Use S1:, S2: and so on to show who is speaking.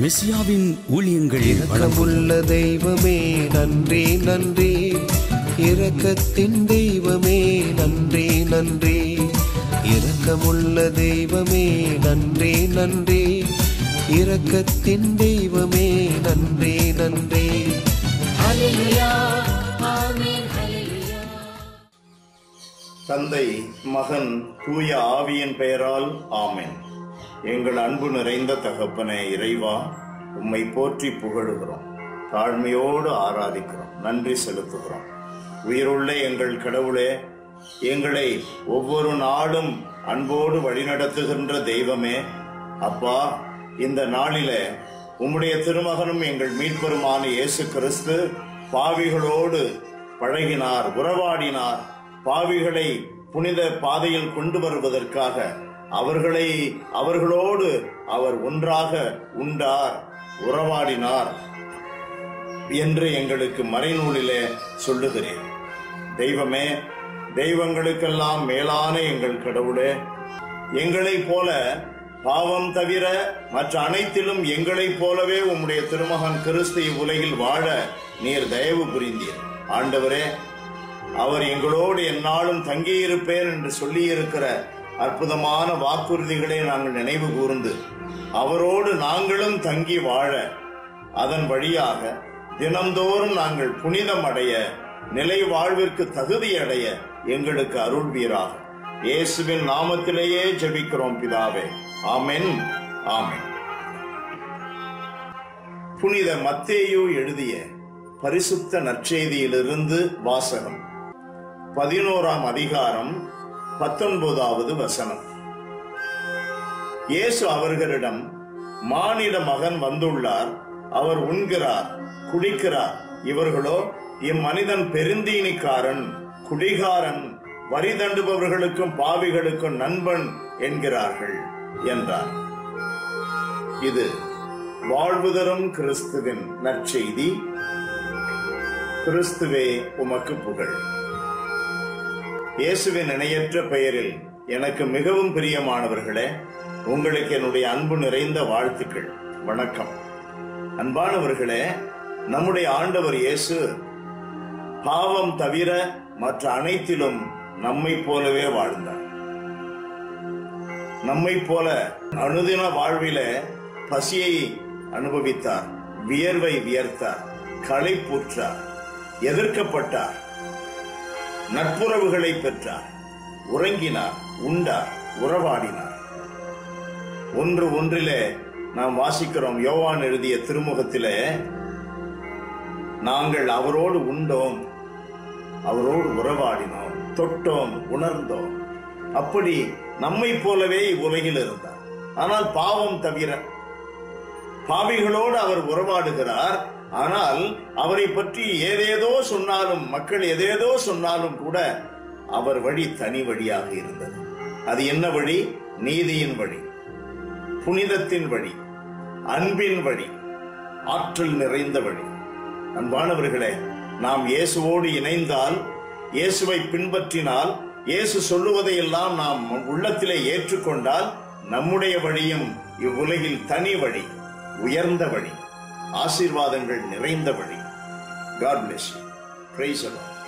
S1: மெசியாவின் ஊழியங்கள்.
S2: இரக்கமுள்ள தெய்வமே நன்றி நன்றி, இரக்கத்தின் தெய்வமே நன்றி நன்றி, இரக்கமுள்ள தெய்வமே நன்றி நன்றி, இரக்கத்தின் தெய்வமே நன்றி நன்றி.
S3: ஹல்லேலூயா, ஆமென், ஹல்லேலூயா.
S4: தந்தை, மகன், தூய ஆவியின் பெயரால் ஆமென். எங்கள் அன்பு நிறைந்த தகப்பனே இறைவா, உம்மை போற்றி புகழுகிறோம், தாழ்மையோடு ஆராதிக்கிறோம், நன்றி செலுத்துகிறோம். உயிருள்ள எங்கள் கடவுளே, எங்களை ஒவ்வொரு நாளும் அன்போடு வழிநடத்துகின்ற தெய்வமே, அப்பா, இந்த நாளிலே உம்முடைய திருமகனும் எங்கள் மீட்பருமான இயேசு கிறிஸ்து பாவிகளோடு பழகினார், உறவாடினார். பாவிகளை புனித பாதையில் கொண்டு வருவதற்காக அவர்களோடு அவர் ஒன்றாக உண்டார், உறவாடினார் என்று எங்களுக்கு மறைநூலிலே சொல்லுகிறேன். தெய்வமே, தெய்வங்களுக்கெல்லாம் மேலான எங்கள் கடவுளே, எங்களைப் போல பாவம் தவிர மற்ற அனைத்திலும் எங்களைப் போலவே உம்முடைய திருமகன் கிறிஸ்து இவ்வுலகில் வாழ நீர் தயவு புரிந்தீர். ஆண்டவரே, அவர் எங்களோடு எந்நாளும் தங்கியிருப்பேன் என்று சொல்லியிருக்கிற அற்புதமான வாக்குறுதிகளை நாங்கள் நினைவு கூர்ந்து அவரோடு நாங்களும் தங்கி வாழ, அதன் வழியாக தினந்தோறும் நாங்கள் புனிதம் அடைய, நிலை வாழ்விற்கு தகுதி அடைய எங்களுக்கு அருள்வீராக. இயேசுவின் நாமத்திலேயே ஜெபிக்கிறோம் பிதாவே, ஆமென், ஆமென். புனித மத்தேயு எழுதிய பரிசுத்த நற்செய்தியிலிருந்து வாசகம். 11ஆம் அதிகாரம் 19வது வசனம். இயேசு அவர்களிடம், மானிட மகன் வந்துள்ளார், அவர் உண்கிறார், குடிக்கிறார். இவர்களோ இம்மனிதன் பெருந்தீனிக்காரன், குடிகாரன், வரி தண்டுபவர்களுக்கும் பாவிகளுக்கும் நண்பன் என்கிறார்கள் என்றார். இது வாழ்வு தரும் கிறிஸ்துவின் நற்செய்தி. கிறிஸ்துவே உமக்கு புகழ். இயேசுவின் இணையற்ற பெயரில் எனக்கு மிகவும் பிரியமானவர்களே, உங்களுக்கு என்னுடைய அன்பு நிறைந்த வாழ்த்துக்கள், வணக்கம். அன்பானவர்களே, நம்முடைய ஆண்டவர் இயேசு பாவம் தவிர மற்ற அனைத்திலும் நம்மை போலவே வாழ்ந்தார். நம்மை போல அனுதின வாழ்வில பசியை அனுபவித்தார், வியர்வை வியர்த்தார், களைப்புற்றார், எதிர்க்கப்பட்டார், நட்புறவுகளை பெற்றார், உறங்கினார், உண்டார், உறவாடினார். ஒன்றிலே நாம் வாசிக்கிறோம், யோவான் எழுதிய திருமுகத்திலே, நாங்கள் அவரோடு உண்டோம், அவரோடு உறவாடினோம், தொட்டோம், உணர்ந்தோம். அப்படி நம்மை போலவே இவ்வுலகில் இருந்தார். ஆனால் பாவம் தவிர பாவிகளோடு அவர் உறவாடுகிறார். ஆனால் அவரை பற்றி ஏதேதோ சொன்னாலும், மக்கள் ஏதேதோ சொன்னாலும் கூட அவர் வழி தனி வழியாக இருந்தது. அது என்ன வழி? நீதியின் வழி, புனிதத்தின் வழி, அன்பின் வழி, ஆற்றல் நிறைந்த வழி. அன்பானவர்களே, நாம் இயேசுவோடு இணைந்தால், இயேசுவை பின்பற்றினால், இயேசு சொல்லுவதையெல்லாம் நாம் உள்ளத்திலே ஏற்றுக்கொண்டால், நம்முடைய வழியும் இவ்வுலகில் தனி வழி, உயர்ந்த வழி, ஆசீர்வாதங்கள் நிறைந்த வழி. God bless you. Praise the Lord.